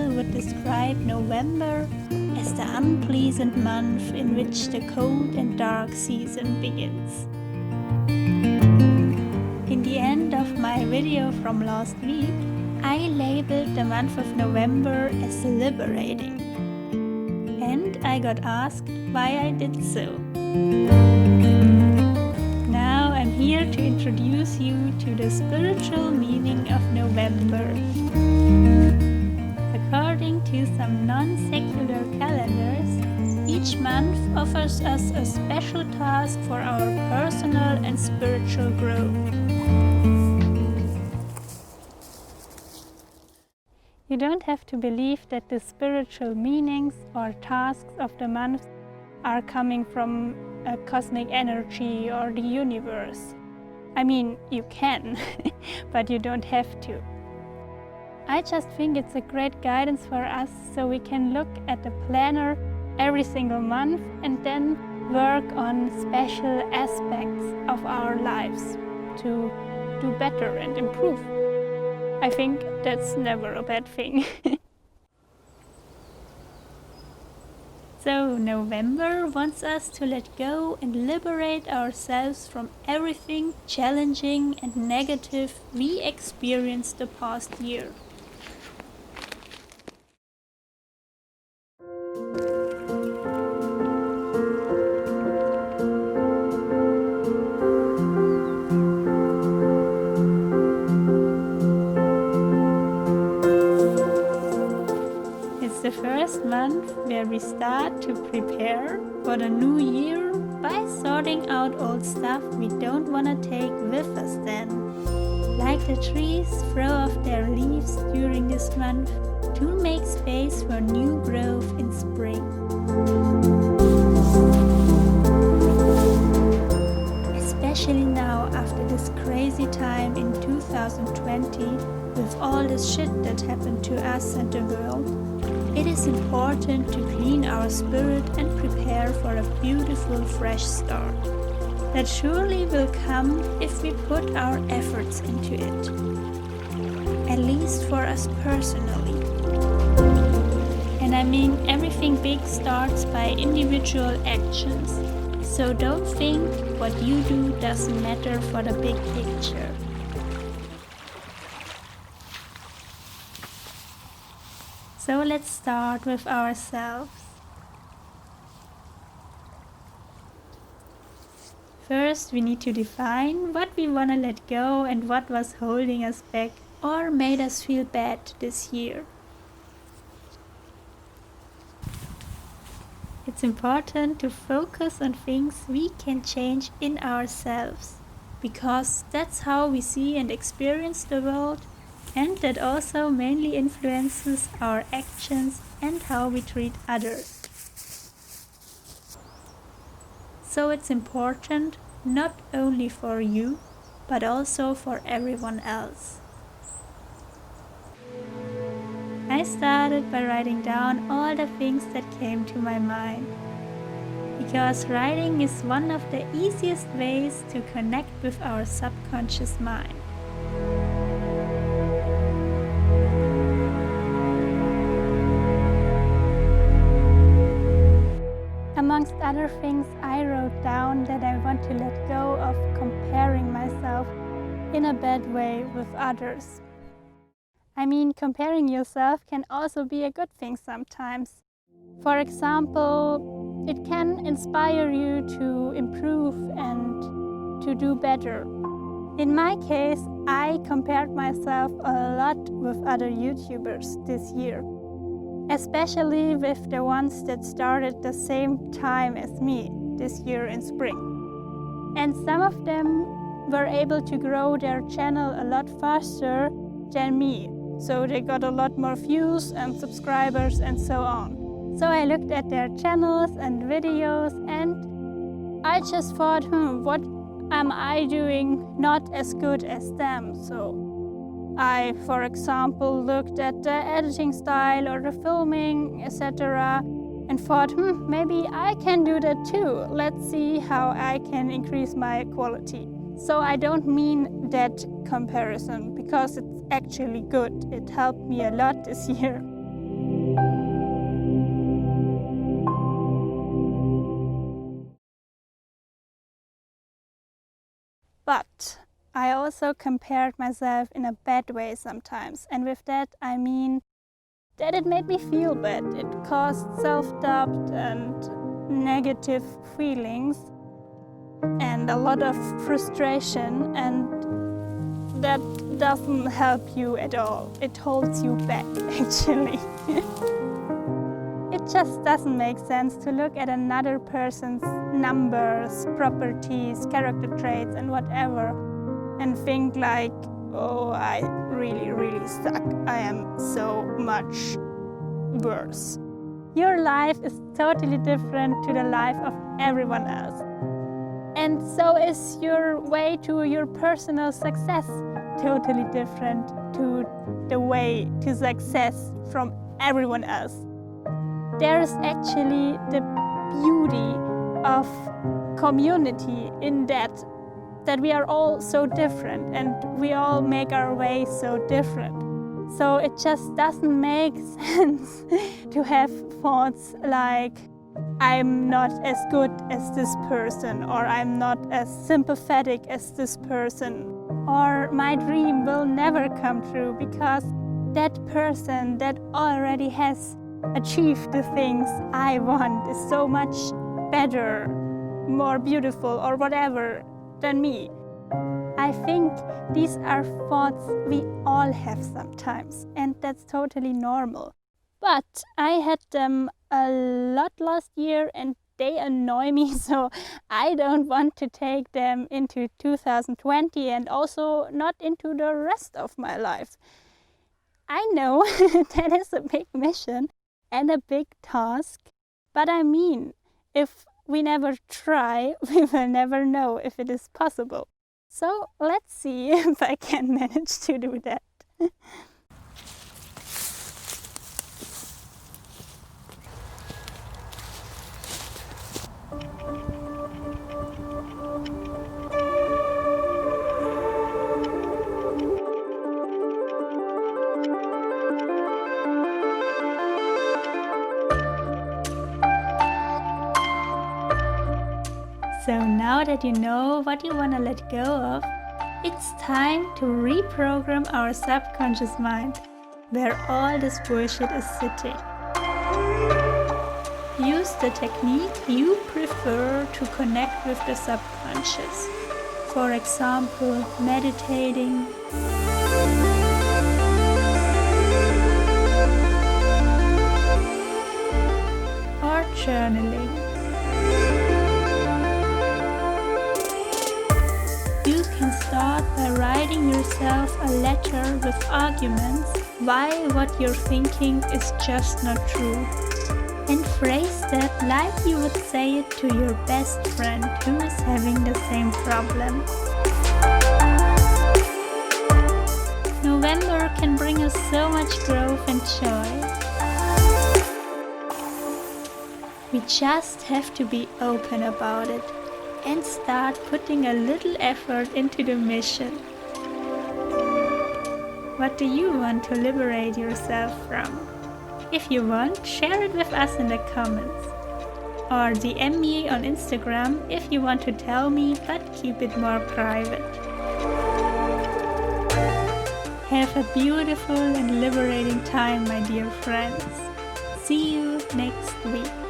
people would describe November as the unpleasant month in which the cold and dark season begins. In the end of my video from last week, I labeled the month of November as liberating. And I got asked why I did so. Now I'm here to introduce you to the spiritual meaning of November. According to some non-secular calendars, each month offers us a special task for our personal and spiritual growth. You don't have to believe that the spiritual meanings or tasks of the month are coming from a cosmic energy or the universe. I mean, you can, but you don't have to. I just think it's a great guidance for us so we can look at the planner every single month and then work on special aspects of our lives to do better and improve. I think that's never a bad thing. So November wants us to let go and liberate ourselves from everything challenging and negative we experienced the past year. The first month where we start to prepare for the new year by sorting out old stuff we don't want to take with us then. Like the trees throw off their leaves during this month to make space for new growth in spring. Especially now after this crazy time in 2020 with all this shit that happened to us and the world, it is important to clean our spirit and prepare for a beautiful fresh start that surely will come if we put our efforts into it, at least for us personally. And I mean, everything big starts by individual actions, so don't think what you do doesn't matter for the big picture. So let's start with ourselves. First, we need to define what we want to let go and what was holding us back or made us feel bad this year. It's important to focus on things we can change in ourselves, because that's how we see and experience the world, and that also mainly influences our actions and how we treat others. So it's important not only for you, but also for everyone else. I started by writing down all the things that came to my mind, because writing is one of the easiest ways to connect with our subconscious mind. Amongst other things, I wrote down that I want to let go of comparing myself in a bad way with others. I mean, comparing yourself can also be a good thing sometimes. For example, it can inspire you to improve and to do better. In my case, I compared myself a lot with other YouTubers this year, especially with the ones that started the same time as me this year in spring. And some of them were able to grow their channel a lot faster than me. So they got a lot more views and subscribers and so on. So I looked at their channels and videos and I just thought, what am I doing not as good as them? So I, for example, looked at the editing style or the filming, etc. and thought, maybe I can do that too. Let's see how I can increase my quality. So I don't mean that comparison, because it's actually good. It helped me a lot this year. But I also compared myself in a bad way sometimes. And with that, I mean that it made me feel bad. It caused self-doubt and negative feelings and a lot of frustration, and that doesn't help you at all. It holds you back, actually. It just doesn't make sense to look at another person's numbers, properties, character traits and whatever and think like, oh, I really, really suck. I am so much worse. Your life is totally different to the life of everyone else. And so is your way to your personal success totally different to the way to success from everyone else. There's actually the beauty of community in that we are all so different and we all make our way so different. So it just doesn't make sense to have thoughts like, I'm not as good as this person, or I'm not as sympathetic as this person, or my dream will never come true because that person that already has achieved the things I want is so much better, more beautiful, or whatever than me. I think these are thoughts we all have sometimes, and that's totally normal. But I had them a lot last year and they annoy me, so I don't want to take them into 2020 and also not into the rest of my life. I know that is a big mission and a big task, but I mean, if we never try, we will never know if it is possible. So let's see if I can manage to do that. So now that you know what you want to let go of, it's time to reprogram our subconscious mind, where all this bullshit is sitting. Use the technique you prefer to connect with the subconscious. For example, meditating, or journaling. You can start by writing yourself a letter with arguments why what you're thinking is just not true. And phrase that like you would say it to your best friend who is having the same problem. November can bring us so much growth and joy. We just have to be open about it and start putting a little effort into the mission. What do you want to liberate yourself from? If you want, share it with us in the comments. Or DM me on Instagram if you want to tell me, but keep it more private. Have a beautiful and liberating time, my dear friends. See you next week.